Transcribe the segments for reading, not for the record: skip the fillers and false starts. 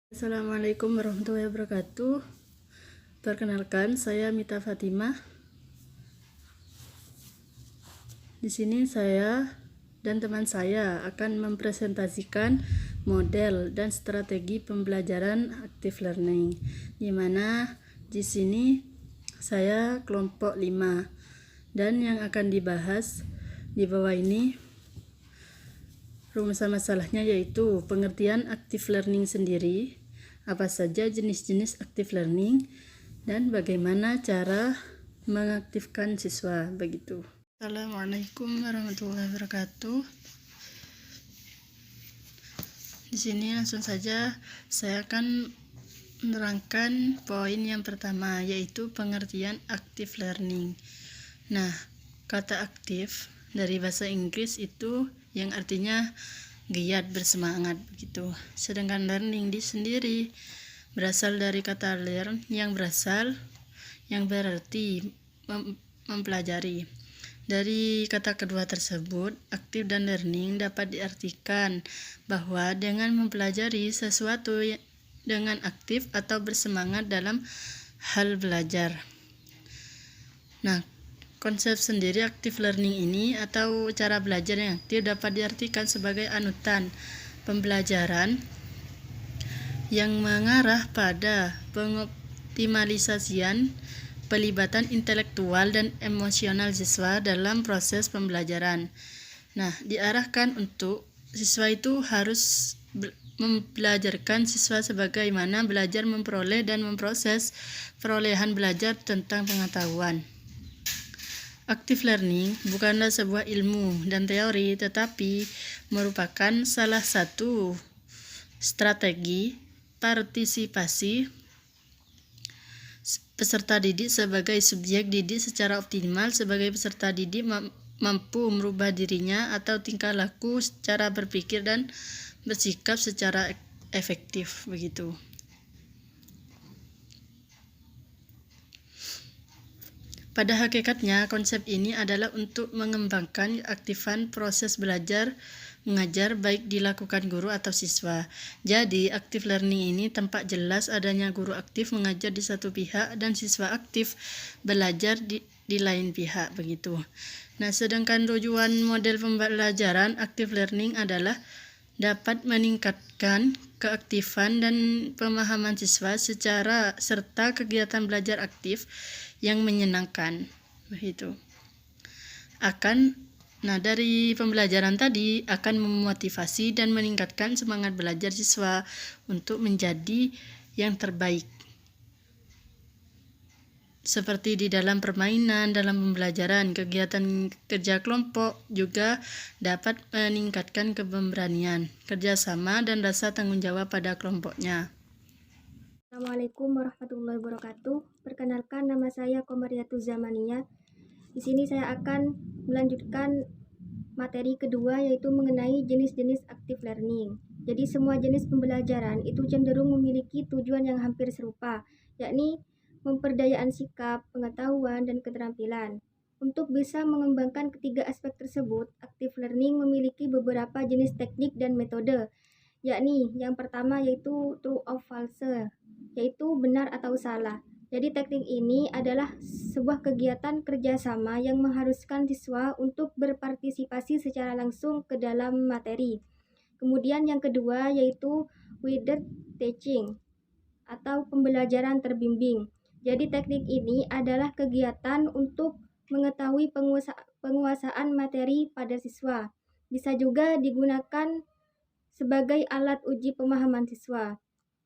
Assalamualaikum warahmatullahi wabarakatuh. Perkenalkan, saya Mita Fatimah. Di sini saya dan teman saya akan mempresentasikan model dan strategi pembelajaran active learning, di mana di sini saya kelompok 5 dan yang akan dibahas di bawah ini rumusan masalahnya, yaitu pengertian active learning sendiri, apa saja jenis-jenis active learning, dan bagaimana cara mengaktifkan siswa. Begitu. Assalamualaikum warahmatullahi wabarakatuh. Di sini langsung saja saya akan menerangkan poin yang pertama, yaitu pengertian active learning. Nah, kata aktif dari bahasa Inggris itu yang artinya giat, bersemangat begitu. Sedangkan learning di sendiri berasal dari kata learn yang berarti mempelajari. Dari kata kedua tersebut, aktif dan learning dapat diartikan bahwa dengan mempelajari sesuatu dengan aktif atau bersemangat dalam hal belajar. Nah, konsep sendiri active learning ini atau cara belajar yang aktif dapat diartikan sebagai anutan pembelajaran yang mengarah pada pengoptimalisasian pelibatan intelektual dan emosional siswa dalam proses pembelajaran. Nah, diarahkan untuk siswa itu harus mempelajarkan siswa sebagaimana belajar memperoleh dan memproses perolehan belajar tentang pengetahuan. Active learning bukanlah sebuah ilmu dan teori, tetapi merupakan salah satu strategi partisipasi peserta didik sebagai subjek didik secara optimal. Sebagai peserta didik mampu merubah dirinya atau tingkah laku, cara berpikir dan bersikap secara efektif begitu. Pada hakikatnya, konsep ini adalah untuk mengembangkan keaktifan proses belajar mengajar baik dilakukan guru atau siswa. Jadi, active learning ini tampak jelas adanya guru aktif mengajar di satu pihak dan siswa aktif belajar di lain pihak begitu. Nah, sedangkan tujuan model pembelajaran active learning adalah dapat meningkatkan keaktifan dan pemahaman siswa serta kegiatan belajar aktif yang menyenangkan begitu. Dari pembelajaran tadi akan memotivasi dan meningkatkan semangat belajar siswa untuk menjadi yang terbaik. Seperti di dalam permainan, dalam pembelajaran, kegiatan kerja kelompok juga dapat meningkatkan kepemberanian, kerjasama, dan rasa tanggung jawab pada kelompoknya. Assalamualaikum warahmatullahi wabarakatuh. Perkenalkan, nama saya Komariatul Zamania. Di sini saya akan melanjutkan materi kedua, yaitu mengenai jenis-jenis active learning. Jadi semua jenis pembelajaran itu cenderung memiliki tujuan yang hampir serupa, yakni pemberdayaan sikap, pengetahuan, dan keterampilan. Untuk bisa mengembangkan ketiga aspek tersebut, active learning memiliki beberapa jenis teknik dan metode, yakni yang pertama yaitu true or false, yaitu benar atau salah. Jadi teknik ini adalah sebuah kegiatan kerjasama yang mengharuskan siswa untuk berpartisipasi secara langsung ke dalam materi. Kemudian yang kedua yaitu guided teaching atau pembelajaran terbimbing. Jadi teknik ini adalah kegiatan untuk mengetahui penguasaan materi pada siswa. Bisa juga digunakan sebagai alat uji pemahaman siswa.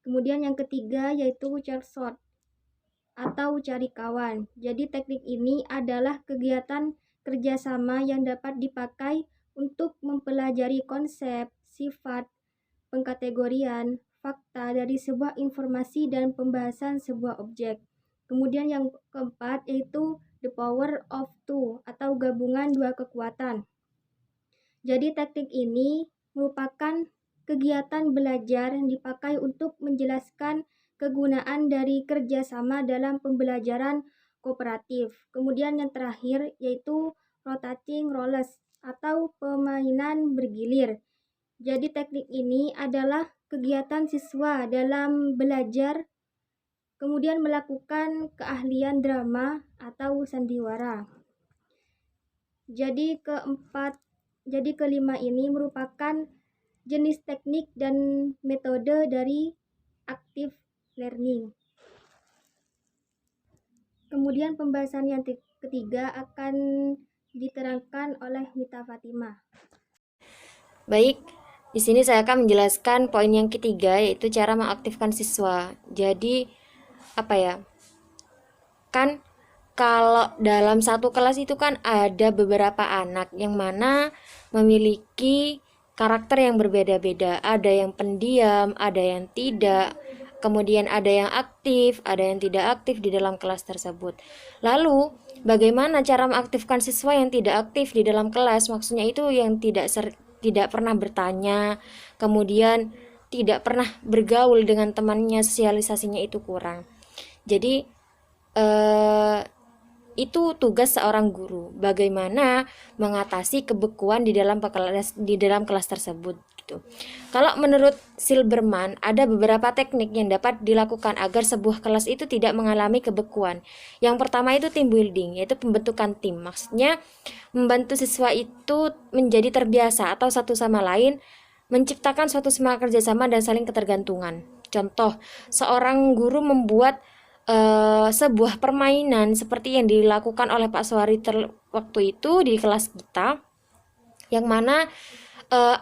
Kemudian yang ketiga yaitu short atau cari kawan. Jadi teknik ini adalah kegiatan kerjasama yang dapat dipakai untuk mempelajari konsep, sifat, pengkategorian, fakta dari sebuah informasi dan pembahasan sebuah objek. Kemudian yang keempat yaitu the power of two atau gabungan dua kekuatan. Jadi teknik ini merupakan kegiatan belajar yang dipakai untuk menjelaskan kegunaan dari kerjasama dalam pembelajaran kooperatif. Kemudian yang terakhir yaitu rotating roles atau permainan bergilir. Jadi teknik ini adalah kegiatan siswa dalam belajar, kemudian melakukan keahlian drama atau sandiwara. Jadi kelima ini merupakan jenis teknik dan metode dari active learning. Kemudian pembahasan yang ketiga akan diterangkan oleh Mita Fatimah. Baik, di sini saya akan menjelaskan poin yang ketiga, yaitu cara mengaktifkan siswa. Jadi, apa ya? Kan kalau dalam satu kelas itu kan ada beberapa anak yang mana memiliki karakter yang berbeda-beda. Ada yang pendiam, ada yang tidak. Kemudian ada yang aktif, ada yang tidak aktif di dalam kelas tersebut. Lalu, bagaimana cara mengaktifkan siswa yang tidak aktif di dalam kelas? Maksudnya itu yang tidak pernah bertanya, kemudian tidak pernah bergaul dengan temannya, sosialisasinya itu kurang. Jadi itu tugas seorang guru, bagaimana mengatasi kebekuan di dalam kelas tersebut gitu. Kalau menurut Silberman, ada beberapa teknik yang dapat dilakukan agar sebuah kelas itu tidak mengalami kebekuan. Yang pertama itu team building, yaitu pembentukan tim. Maksudnya membantu siswa itu menjadi terbiasa atau satu sama lain, menciptakan suatu semangat kerjasama dan saling ketergantungan. Contoh, seorang guru membuat sebuah permainan seperti yang dilakukan oleh Pak Suwari waktu itu di kelas kita, yang mana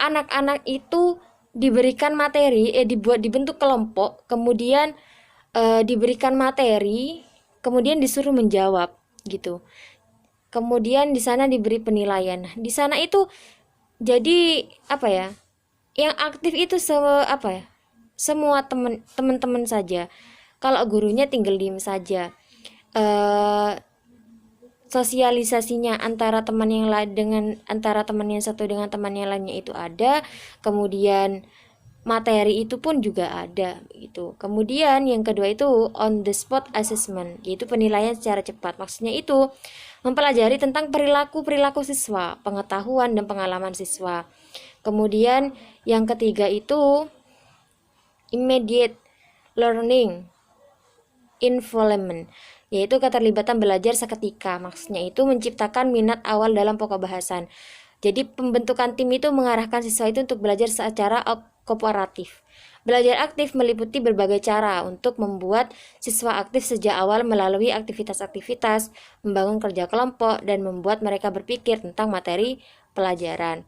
anak-anak itu diberikan materi, dibentuk kelompok, kemudian diberikan materi, kemudian disuruh menjawab gitu. Kemudian di sana diberi penilaian. Di sana itu jadi apa ya? Yang aktif itu semua teman-teman saja. Kalau gurunya tinggal diem saja. Sosialisasinya antara teman yang lain antara teman yang satu dengan teman yang lainnya itu ada. Kemudian materi itu pun juga ada gitu. Kemudian yang kedua itu on the spot assessment, yaitu penilaian secara cepat. Maksudnya itu mempelajari tentang perilaku siswa, pengetahuan dan pengalaman siswa. Kemudian yang ketiga itu immediate learning involvement, yaitu keterlibatan belajar seketika. Maksudnya itu menciptakan minat awal dalam pokok bahasan. Jadi pembentukan tim itu mengarahkan siswa itu untuk belajar secara kooperatif. Belajar aktif meliputi berbagai cara untuk membuat siswa aktif sejak awal melalui aktivitas-aktivitas, membangun kerja kelompok, dan membuat mereka berpikir tentang materi pelajaran.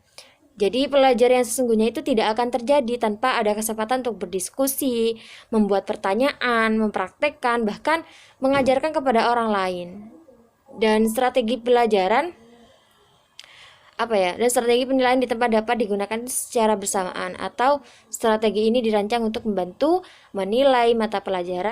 Jadi pelajaran yang sesungguhnya itu tidak akan terjadi tanpa ada kesempatan untuk berdiskusi, membuat pertanyaan, mempraktekkan, bahkan mengajarkan kepada orang lain. Dan strategi pelajaran dan strategi penilaian di tempat dapat digunakan secara bersamaan, atau strategi ini dirancang untuk membantu menilai mata pelajaran